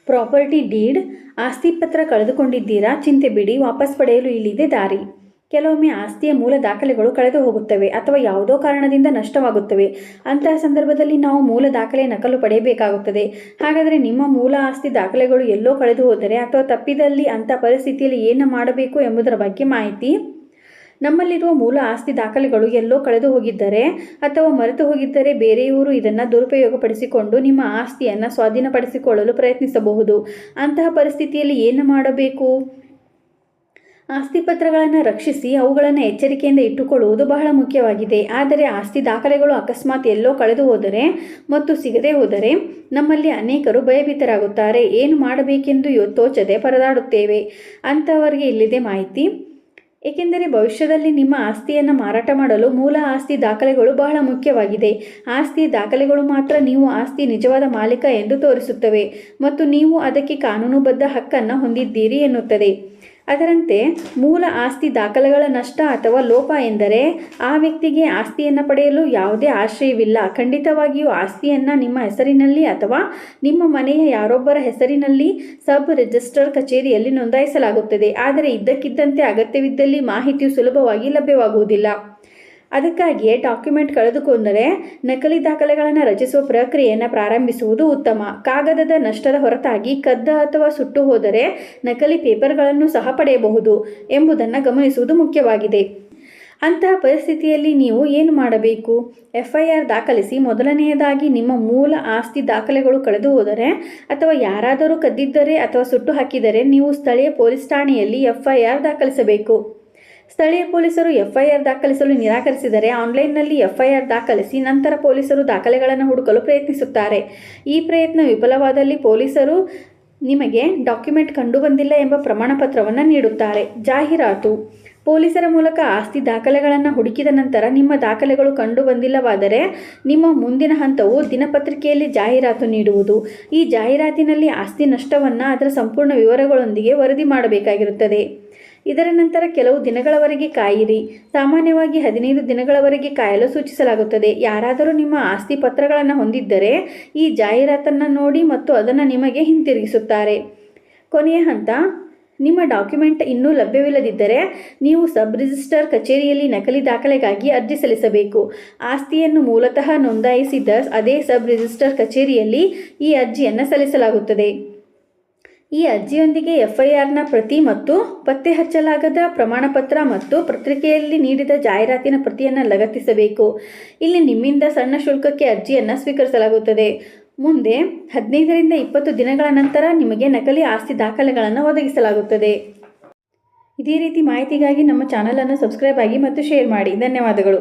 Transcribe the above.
Property deed, ಆಸ್ತಿ ಪತ್ರ ಕಳೆದುಕೊಂಡಿದ್ದೀರಾ? ಚಿಂತೆ ಬಿಡಿ, ವಾಪಸ್ ಪಡೆಯಲು ಇಲ್ಲಿದೆ ದಾರಿ. ಕೆಲವೊಮ್ಮೆ ಆಸ್ತಿಯ ಮೂಲ ದಾಖಲೆಗಳು ಕಳೆದು ಹೋಗುತ್ತವೆ ಅಥವಾ ಯಾವುದೋ ಕಾರಣದಿಂದ ನಷ್ಟವಾಗುತ್ತವೆ. ಅಂತಹ ಸಂದರ್ಭದಲ್ಲಿ ನಾವು ಮೂಲ ದಾಖಲೆ ನಕಲು ಪಡೆಯಬೇಕಾಗುತ್ತದೆ. ಹಾಗಾದರೆ ನಿಮ್ಮ ಮೂಲ ಆಸ್ತಿ ದಾಖಲೆಗಳು ಎಲ್ಲೋ ಕಳೆದು ಹೋದರೆ ಅಥವಾ ತಪ್ಪಿದಲ್ಲಿ ಅಂಥ ಪರಿಸ್ಥಿತಿಯಲ್ಲಿ ಏನು ಮಾಡಬೇಕು ಎಂಬುದರ ಬಗ್ಗೆ ಮಾಹಿತಿ. ನಮ್ಮಲ್ಲಿರುವ ಮೂಲ ಆಸ್ತಿ ದಾಖಲೆಗಳು ಎಲ್ಲೋ ಕಳೆದು ಹೋಗಿದ್ದರೆ ಅಥವಾ ಮರೆತು ಹೋಗಿದ್ದರೆ ಬೇರೆಯವರು ಇದನ್ನು ದುರುಪಯೋಗಪಡಿಸಿಕೊಂಡು ನಿಮ್ಮ ಆಸ್ತಿಯನ್ನು ಸ್ವಾಧೀನಪಡಿಸಿಕೊಳ್ಳಲು ಪ್ರಯತ್ನಿಸಬಹುದು. ಅಂತಹ ಪರಿಸ್ಥಿತಿಯಲ್ಲಿ ಏನು ಮಾಡಬೇಕು? ಆಸ್ತಿ ಪತ್ರಗಳನ್ನು ರಕ್ಷಿಸಿ ಅವುಗಳನ್ನು ಎಚ್ಚರಿಕೆಯಿಂದ ಇಟ್ಟುಕೊಳ್ಳುವುದು ಬಹಳ ಮುಖ್ಯವಾಗಿದೆ. ಆದರೆ ಆಸ್ತಿ ದಾಖಲೆಗಳು ಅಕಸ್ಮಾತ್ ಎಲ್ಲೋ ಕಳೆದು ಹೋದರೆ ಮತ್ತು ಸಿಗದೆ ಹೋದರೆ ನಮ್ಮಲ್ಲಿ ಅನೇಕರು ಭಯಭೀತರಾಗುತ್ತಾರೆ. ಏನು ಮಾಡಬೇಕೆಂದು ತೋಚದೆ ಪರದಾಡುತ್ತೇವೆ. ಅಂಥವರಿಗೆ ಇಲ್ಲಿದೆ ಮಾಹಿತಿ. ಏಕೆಂದರೆ ಭವಿಷ್ಯದಲ್ಲಿ ನಿಮ್ಮ ಆಸ್ತಿಯನ್ನು ಮಾರಾಟ ಮಾಡಲು ಮೂಲ ಆಸ್ತಿ ದಾಖಲೆಗಳು ಬಹಳ ಮುಖ್ಯವಾಗಿದೆ. ಆಸ್ತಿ ದಾಖಲೆಗಳು ಮಾತ್ರ ನೀವು ಆಸ್ತಿ ನಿಜವಾದ ಮಾಲೀಕ ಎಂದು ತೋರಿಸುತ್ತವೆ ಮತ್ತು ನೀವು ಅದಕ್ಕೆ ಕಾನೂನುಬದ್ಧ ಹಕ್ಕನ್ನು ಹೊಂದಿದ್ದೀರಿ ಎನ್ನುತ್ತದೆ. ಅದರಂತೆ ಮೂಲ ಆಸ್ತಿ ದಾಖಲೆಗಳ ನಷ್ಟ ಅಥವಾ ಲೋಪ ಎಂದರೆ ಆ ವ್ಯಕ್ತಿಗೆ ಆಸ್ತಿಯನ್ನು ಪಡೆಯಲು ಯಾವುದೇ ಆಶ್ರಯವಿಲ್ಲ. ಖಂಡಿತವಾಗಿಯೂ ಆಸ್ತಿಯನ್ನು ನಿಮ್ಮ ಹೆಸರಿನಲ್ಲಿ ಅಥವಾ ನಿಮ್ಮ ಮನೆಯ ಯಾರೊಬ್ಬರ ಹೆಸರಿನಲ್ಲಿ ಸಬ್ ರಿಜಿಸ್ಟ್ರಾರ್ ಕಚೇರಿಯಲ್ಲಿ ನೋಂದಾಯಿಸಲಾಗುತ್ತದೆ. ಆದರೆ ಇದ್ದಕ್ಕಿದ್ದಂತೆ ಅಗತ್ಯವಿದ್ದಲ್ಲಿ ಮಾಹಿತಿಯು ಸುಲಭವಾಗಿ ಲಭ್ಯವಾಗುವುದಿಲ್ಲ. ಅದಕ್ಕಾಗಿಯೇ ಡಾಕ್ಯುಮೆಂಟ್ ಕಳೆದುಕೊಂಡರೆ ನಕಲಿ ದಾಖಲೆಗಳನ್ನು ರಚಿಸುವ ಪ್ರಕ್ರಿಯೆಯನ್ನು ಪ್ರಾರಂಭಿಸುವುದು ಉತ್ತಮ. ಕಾಗದದ ನಷ್ಟದ ಹೊರತಾಗಿ ಕದ್ದ ಅಥವಾ ಸುಟ್ಟು ಹೋದರೆ ನಕಲಿ ಪೇಪರ್ಗಳನ್ನು ಸಹ ಪಡೆಯಬಹುದು ಎಂಬುದನ್ನು ಗಮನಿಸುವುದು ಮುಖ್ಯವಾಗಿದೆ. ಅಂತಹ ಪರಿಸ್ಥಿತಿಯಲ್ಲಿ ನೀವು ಏನು ಮಾಡಬೇಕು? FIR ದಾಖಲಿಸಿ. ಮೊದಲನೆಯದಾಗಿ ನಿಮ್ಮ ಮೂಲ ಆಸ್ತಿ ದಾಖಲೆಗಳು ಕಳೆದು ಹೋದರೆ ಅಥವಾ ಯಾರಾದರೂ ಕದ್ದಿದ್ದರೆ ಅಥವಾ ಸುಟ್ಟು ಹಾಕಿದರೆ ನೀವು ಸ್ಥಳೀಯ ಪೊಲೀಸ್ ಠಾಣೆಯಲ್ಲಿ FIR ದಾಖಲಿಸಬೇಕು. ಸ್ಥಳೀಯ ಪೊಲೀಸರು FIR ದಾಖಲಿಸಲು ನಿರಾಕರಿಸಿದರೆ ಆನ್ಲೈನ್ನಲ್ಲಿ FIR ದಾಖಲಿಸಿ. ನಂತರ ಪೊಲೀಸರು ದಾಖಲೆಗಳನ್ನು ಹುಡುಕಲು ಪ್ರಯತ್ನಿಸುತ್ತಾರೆ. ಈ ಪ್ರಯತ್ನ ವಿಫಲವಾದಲ್ಲಿ ಪೊಲೀಸರು ನಿಮಗೆ ಡಾಕ್ಯುಮೆಂಟ್ ಕಂಡುಬಂದಿಲ್ಲ ಎಂಬ ಪ್ರಮಾಣಪತ್ರವನ್ನು ನೀಡುತ್ತಾರೆ. ಜಾಹೀರಾತು. ಪೊಲೀಸರ ಮೂಲಕ ಆಸ್ತಿ ದಾಖಲೆಗಳನ್ನು ಹುಡುಕಿದ ನಂತರ ನಿಮ್ಮ ದಾಖಲೆಗಳು ಕಂಡುಬಂದಿಲ್ಲವಾದರೆ ನಿಮ್ಮ ಮುಂದಿನ ಹಂತವು ದಿನಪತ್ರಿಕೆಯಲ್ಲಿ ಜಾಹೀರಾತು ನೀಡುವುದು. ಈ ಜಾಹೀರಾತಿನಲ್ಲಿ ಆಸ್ತಿ ನಷ್ಟವನ್ನು ಅದರ ಸಂಪೂರ್ಣ ವಿವರಗಳೊಂದಿಗೆ ವರದಿ ಮಾಡಬೇಕಾಗಿರುತ್ತದೆ. ಇದರ ನಂತರ ಕೆಲವು ದಿನಗಳವರೆಗೆ ಕಾಯಿರಿ. ಸಾಮಾನ್ಯವಾಗಿ 15 ದಿನಗಳವರೆಗೆ ಕಾಯಲು ಸೂಚಿಸಲಾಗುತ್ತದೆ. ಯಾರಾದರೂ ನಿಮ್ಮ ಆಸ್ತಿ ಪತ್ರಗಳನ್ನು ಹೊಂದಿದ್ದರೆ ಈ ಜಾಹೀರಾತನ್ನು ನೋಡಿ ಮತ್ತು ಅದನ್ನು ನಿಮಗೆ ಹಿಂತಿರುಗಿಸುತ್ತಾರೆ. ಕೊನೆಯ ಹಂತ. ನಿಮ್ಮ ಡಾಕ್ಯುಮೆಂಟ್ ಇನ್ನೂ ಲಭ್ಯವಿಲ್ಲದಿದ್ದರೆ ನೀವು ಸಬ್ ರಿಜಿಸ್ಟ್ರಾರ್ ಕಚೇರಿಯಲ್ಲಿ ನಕಲಿ ದಾಖಲೆಗಾಗಿ ಅರ್ಜಿ ಸಲ್ಲಿಸಬೇಕು. ಆಸ್ತಿಯನ್ನು ಮೂಲತಃ ನೋಂದಾಯಿಸಿದ ಅದೇ ಸಬ್ ರಿಜಿಸ್ಟ್ರಾರ್ ಕಚೇರಿಯಲ್ಲಿ ಈ ಅರ್ಜಿಯನ್ನು ಸಲ್ಲಿಸಲಾಗುತ್ತದೆ. ಈ ಅರ್ಜಿಯೊಂದಿಗೆ FIRನ ಪ್ರತಿ ಮತ್ತು ಪತ್ತೆ ಹಚ್ಚಲಾಗದ ಪ್ರಮಾಣಪತ್ರ ಮತ್ತು ಪತ್ರಿಕೆಯಲ್ಲಿ ನೀಡಿದ ಜಾಹೀರಾತಿನ ಪ್ರತಿಯನ್ನು ಲಗತ್ತಿಸಬೇಕು. ಇಲ್ಲಿ ನಿಮ್ಮಿಂದ ಸಣ್ಣ ಶುಲ್ಕಕ್ಕೆ ಅರ್ಜಿಯನ್ನು ಸ್ವೀಕರಿಸಲಾಗುತ್ತದೆ. ಮುಂದೆ 15 ರಿಂದ 20 ದಿನಗಳ ನಂತರ ನಿಮಗೆ ನಕಲಿ ಆಸ್ತಿ ದಾಖಲೆಗಳನ್ನು ಒದಗಿಸಲಾಗುತ್ತದೆ. ಇದೇ ರೀತಿ ಮಾಹಿತಿಗಾಗಿ ನಮ್ಮ ಚಾನಲನ್ನು ಸಬ್ಸ್ಕ್ರೈಬ್ ಆಗಿ ಮತ್ತು ಶೇರ್ ಮಾಡಿ. ಧನ್ಯವಾದಗಳು.